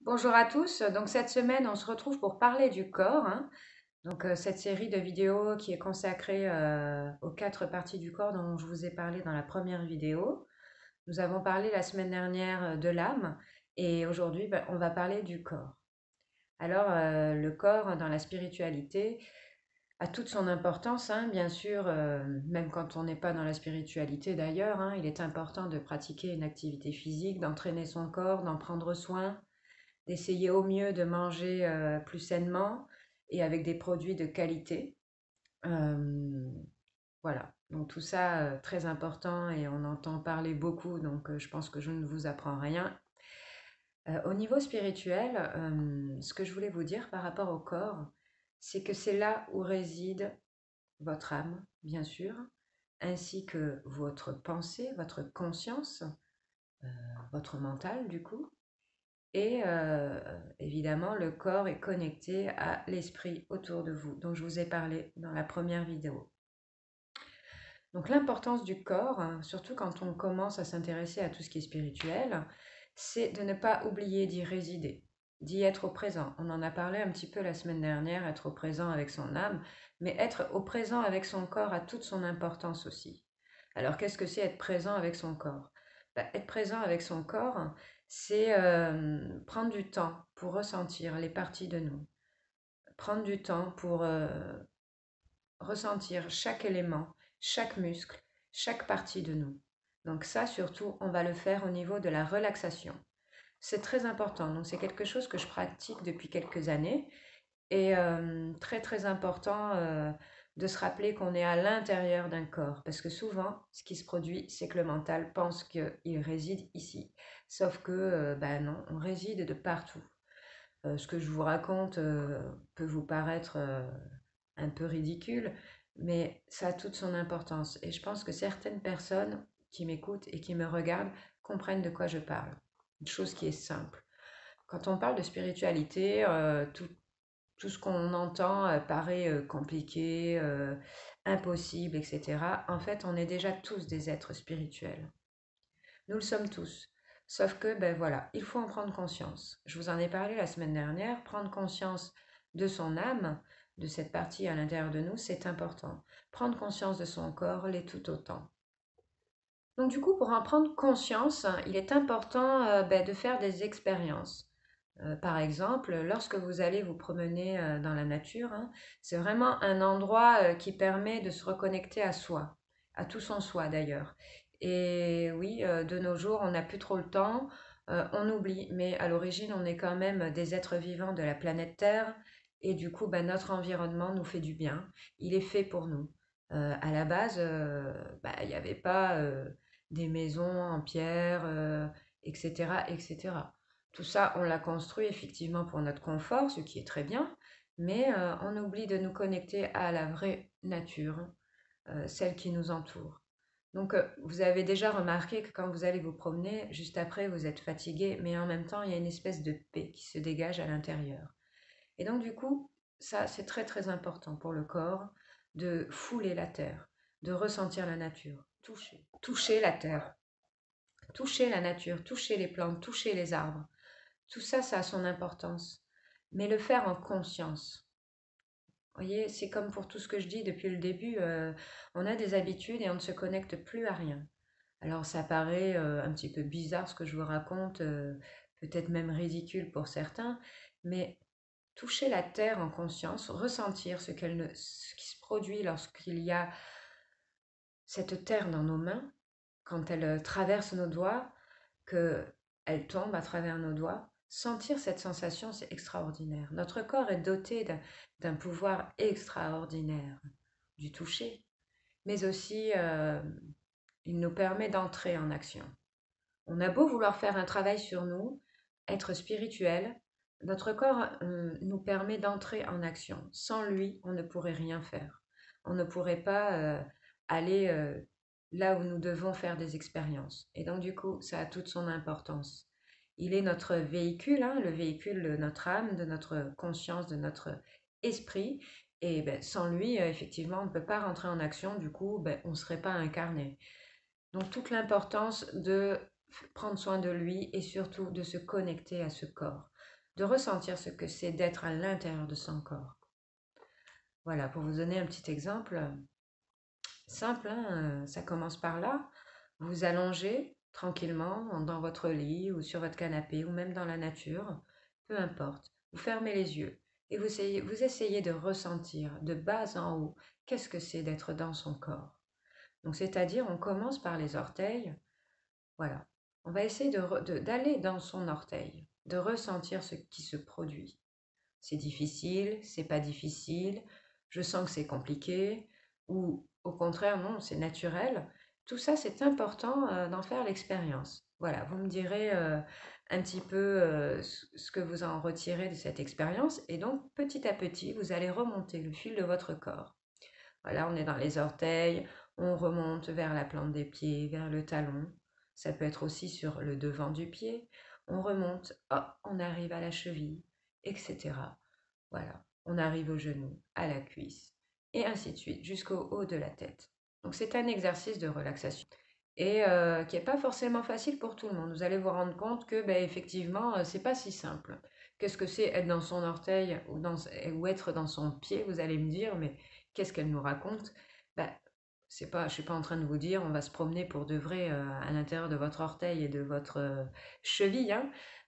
Bonjour à tous. Donc cette semaine, on se retrouve pour parler du corps, hein. Cette série de vidéos qui est consacrée aux quatre parties du corps dont je vous ai parlé dans la première vidéo. Nous avons parlé la semaine dernière de l'âme et aujourd'hui, on va parler du corps. Le corps dans la spiritualité a toute son importance, hein, bien sûr, même quand on n'est pas dans la spiritualité d'ailleurs, hein, il est important de pratiquer une activité physique, d'entraîner son corps, d'en prendre soin, d'essayer au mieux de manger plus sainement et avec des produits de qualité. Euh, voilà, donc tout ça très important et on entend parler beaucoup, donc je pense que je ne vous apprends rien. Au niveau spirituel, ce que je voulais vous dire par rapport au corps, c'est que c'est là où réside votre âme, bien sûr, ainsi que votre pensée, votre conscience, votre mental du coup. Et évidemment, le corps est connecté à l'esprit autour de vous, dont je vous ai parlé dans la première vidéo. Donc l'importance du corps, hein, surtout quand on commence à s'intéresser à tout ce qui est spirituel, c'est de ne pas oublier d'y résider, d'y être au présent. On en a parlé un petit peu la semaine dernière, être au présent avec son âme, mais être au présent avec son corps a toute son importance aussi. Alors qu'est-ce que c'est être présent avec son corps? Être présent avec son corps, c'est prendre du temps pour ressentir les parties de nous, prendre du temps pour ressentir chaque élément, chaque muscle, chaque partie de nous. Donc ça, surtout, on va le faire au niveau de la relaxation. C'est très important. Donc c'est quelque chose que je pratique depuis quelques années et très très important de se rappeler qu'on est à l'intérieur d'un corps parce que souvent, ce qui se produit, c'est que le mental pense qu'il réside ici. Sauf que, non, on réside de partout. Ce que je vous raconte peut vous paraître un peu ridicule, mais ça a toute son importance. Et je pense que certaines personnes qui m'écoutent et qui me regardent comprennent de quoi je parle. Une chose qui est simple. Quand on parle de spiritualité, tout ce qu'on entend paraît compliqué, impossible, etc. En fait, on est déjà tous des êtres spirituels. Nous le sommes tous. Sauf que, ben voilà, il faut en prendre conscience. Je vous en ai parlé la semaine dernière, prendre conscience de son âme, de cette partie à l'intérieur de nous, c'est important. Prendre conscience de son corps l'est tout autant. Donc du coup, pour en prendre conscience, il est important de faire des expériences. Par exemple, lorsque vous allez vous promener dans la nature, hein, c'est vraiment un endroit qui permet de se reconnecter à soi, à tout son soi d'ailleurs. Et oui, de nos jours, on n'a plus trop le temps, on oublie, mais à l'origine, on est quand même des êtres vivants de la planète Terre, et du coup, notre environnement nous fait du bien, il est fait pour nous. À la base, il n'y avait pas des maisons en pierre, etc., etc. Tout ça, on l'a construit effectivement pour notre confort, ce qui est très bien, mais on oublie de nous connecter à la vraie nature, celle qui nous entoure. Donc, vous avez déjà remarqué que quand vous allez vous promener, juste après, vous êtes fatigué, mais en même temps, il y a une espèce de paix qui se dégage à l'intérieur. Et donc, du coup, ça, c'est très très important pour le corps de fouler la terre, de ressentir la nature, toucher la terre, toucher la nature, toucher les plantes, toucher les arbres. Tout ça, ça a son importance. Mais le faire en conscience. Vous voyez, c'est comme pour tout ce que je dis depuis le début, on a des habitudes et on ne se connecte plus à rien. Alors ça paraît un petit peu bizarre ce que je vous raconte, peut-être même ridicule pour certains, mais toucher la terre en conscience, ressentir ce qui se produit lorsqu'il y a cette terre dans nos mains, quand elle traverse nos doigts, qu'elle tombe à travers nos doigts, sentir cette sensation, c'est extraordinaire. Notre corps est doté d'un pouvoir extraordinaire du toucher, mais aussi il nous permet d'entrer en action. On a beau vouloir faire un travail sur nous, être spirituel, notre corps nous permet d'entrer en action. Sans lui, on ne pourrait rien faire. On ne pourrait pas aller là où nous devons faire des expériences. Et donc du coup, ça a toute son importance. Il est notre véhicule, hein, le véhicule de notre âme, de notre conscience, de notre esprit. Et sans lui, effectivement, on ne peut pas rentrer en action. Du coup, on ne serait pas incarné. Donc toute l'importance de prendre soin de lui et surtout de se connecter à ce corps, de ressentir ce que c'est d'être à l'intérieur de son corps. Voilà, pour vous donner un petit exemple simple, hein, ça commence par là. Vous allongez tranquillement dans votre lit ou sur votre canapé ou même dans la nature, peu importe. Vous fermez les yeux et vous essayez de ressentir de bas en haut qu'est-ce que c'est d'être dans son corps. Donc, c'est-à-dire, on commence par les orteils. Voilà. On va essayer d'aller dans son orteil, de ressentir ce qui se produit. C'est difficile, c'est pas difficile, je sens que c'est compliqué, ou au contraire, non, c'est naturel. Tout ça, c'est important d'en faire l'expérience. Voilà, vous me direz un petit peu ce que vous en retirez de cette expérience, et donc petit à petit, vous allez remonter le fil de votre corps. Voilà, on est dans les orteils, on remonte vers la plante des pieds, vers le talon. Ça peut être aussi sur le devant du pied. On remonte, hop, on arrive à la cheville, etc. Voilà, on arrive au genou, à la cuisse, et ainsi de suite, jusqu'au haut de la tête. Donc c'est un exercice de relaxation et qui n'est pas forcément facile pour tout le monde. Vous allez vous rendre compte que, ben, effectivement, c'est pas si simple. Qu'est-ce que c'est être dans son orteil ou être dans son pied? Vous allez me dire, mais qu'est-ce qu'elle nous raconte? Ben, c'est pas, je suis pas en train de vous dire, on va se promener pour de vrai à l'intérieur de votre orteil et de votre cheville,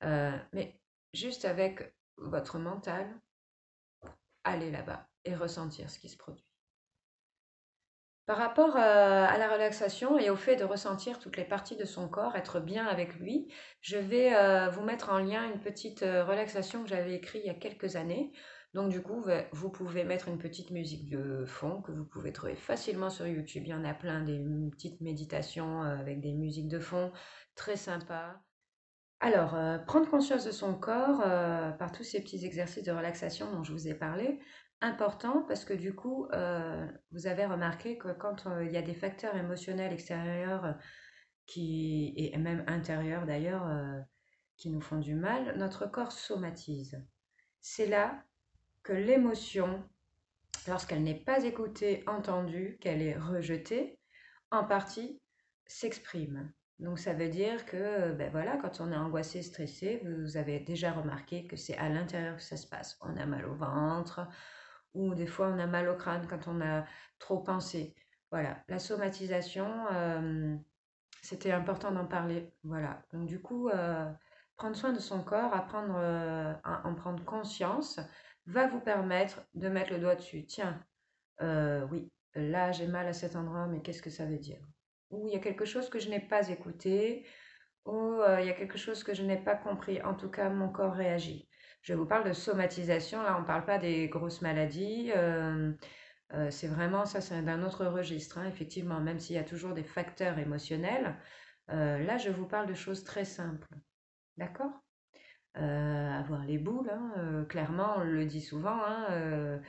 hein, mais juste avec votre mental, aller là-bas et ressentir ce qui se produit. Par rapport à la relaxation et au fait de ressentir toutes les parties de son corps, être bien avec lui, je vais vous mettre en lien une petite relaxation que j'avais écrite il y a quelques années. Donc du coup, vous pouvez mettre une petite musique de fond que vous pouvez trouver facilement sur YouTube. Il y en a plein, des petites méditations avec des musiques de fond très sympas. Alors, prendre conscience de son corps par tous ces petits exercices de relaxation dont je vous ai parlé, important parce que du coup, vous avez remarqué que quand il y a des facteurs émotionnels extérieurs et même intérieurs d'ailleurs qui nous font du mal, notre corps somatise. C'est là que l'émotion, lorsqu'elle n'est pas écoutée, entendue, qu'elle est rejetée, en partie s'exprime. Donc ça veut dire que ben voilà, quand on est angoissé, stressé, vous avez déjà remarqué que c'est à l'intérieur que ça se passe. On a mal au ventre ou des fois on a mal au crâne quand on a trop pensé. Voilà, la somatisation, c'était important d'en parler. Voilà, donc du coup, prendre soin de son corps, apprendre à en prendre conscience, va vous permettre de mettre le doigt dessus. Tiens, oui, là j'ai mal à cet endroit, mais qu'est-ce que ça veut dire? Ou il y a quelque chose que je n'ai pas écouté, ou il y a quelque chose que je n'ai pas compris. En tout cas, mon corps réagit. Je vous parle de somatisation, là on ne parle pas des grosses maladies. C'est vraiment ça, c'est d'un autre registre, hein, effectivement, même s'il y a toujours des facteurs émotionnels. Là, je vous parle de choses très simples. D'accord? Avoir les boules, hein, clairement, on le dit souvent, hein,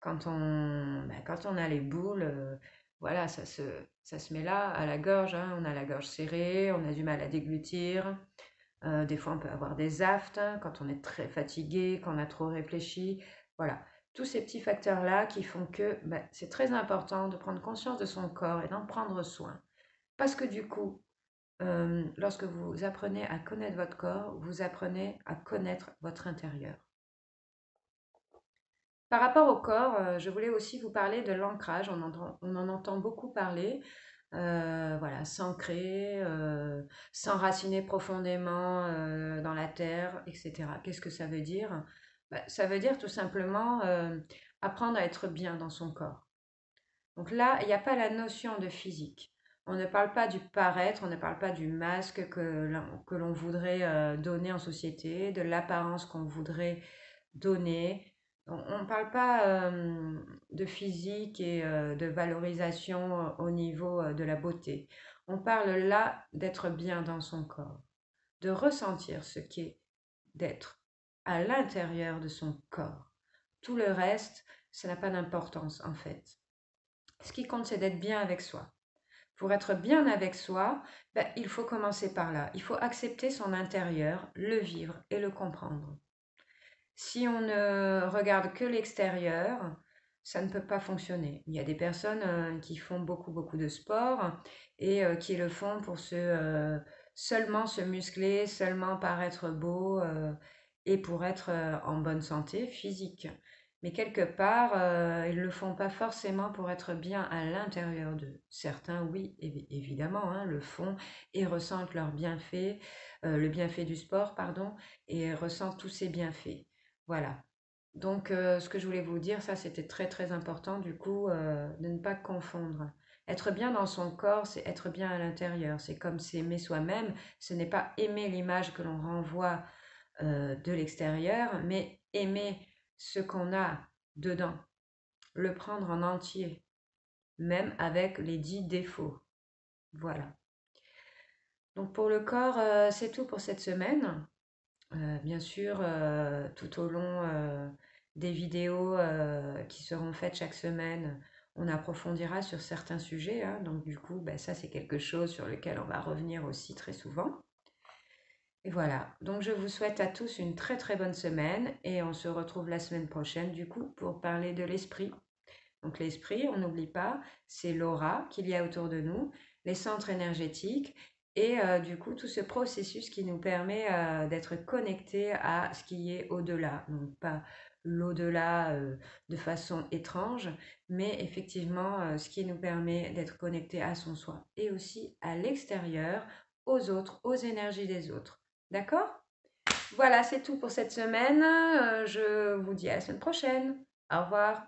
quand on a les boules, voilà, ça se met là, à la gorge, hein, on a la gorge serrée, on a du mal à déglutir. Des fois, on peut avoir des aphtes hein, quand on est très fatigué, quand on a trop réfléchi. Voilà, tous ces petits facteurs-là qui font que c'est très important de prendre conscience de son corps et d'en prendre soin. Parce que du coup, lorsque vous apprenez à connaître votre corps, vous apprenez à connaître votre intérieur. Par rapport au corps, je voulais aussi vous parler de l'ancrage. On en entend beaucoup parler. Voilà, s'ancrer, s'enraciner profondément dans la terre, etc. Qu'est-ce que ça veut dire? Ça veut dire tout simplement apprendre à être bien dans son corps. Donc là, il n'y a pas la notion de physique. On ne parle pas du paraître, on ne parle pas du masque que l'on voudrait donner en société, de l'apparence qu'on voudrait donner. On ne parle pas de physique et de valorisation au niveau de la beauté. On parle là d'être bien dans son corps, de ressentir ce qu'est d'être à l'intérieur de son corps. Tout le reste, ça n'a pas d'importance en fait. Ce qui compte, c'est d'être bien avec soi. Pour être bien avec soi, il faut commencer par là. Il faut accepter son intérieur, le vivre et le comprendre. Si on ne regarde que l'extérieur, ça ne peut pas fonctionner. Il y a des personnes qui font beaucoup de sport et qui le font pour seulement se muscler, seulement paraître beau et pour être en bonne santé physique. Mais quelque part, ils ne le font pas forcément pour être bien à l'intérieur d'eux. Certains, oui, évidemment, hein, le font et ressentent leurs bienfaits, le bienfait du sport, pardon, et ressentent tous ces bienfaits. Voilà. Donc, ce que je voulais vous dire, ça, c'était très, très important, du coup, de ne pas confondre. Être bien dans son corps, c'est être bien à l'intérieur. C'est comme s'aimer soi-même. Ce n'est pas aimer l'image que l'on renvoie de l'extérieur, mais aimer ce qu'on a dedans. Le prendre en entier, même avec les 10 défauts. Voilà. Donc, pour le corps, c'est tout pour cette semaine. Bien sûr, tout au long des vidéos qui seront faites chaque semaine, on approfondira sur certains sujets, hein. Donc du coup, ben, ça c'est quelque chose sur lequel on va revenir aussi très souvent. Et voilà, donc je vous souhaite à tous une très très bonne semaine et on se retrouve la semaine prochaine du coup pour parler de l'esprit. Donc l'esprit, on n'oublie pas, c'est l'aura qu'il y a autour de nous, les centres énergétiques et du coup tout ce processus qui nous permet d'être connectés à ce qui est au-delà. Donc pas l'au-delà de façon étrange, mais effectivement ce qui nous permet d'être connectés à son soi et aussi à l'extérieur, aux autres, aux énergies des autres. D'accord? Voilà, c'est tout pour cette semaine. Je vous dis à la semaine prochaine. Au revoir.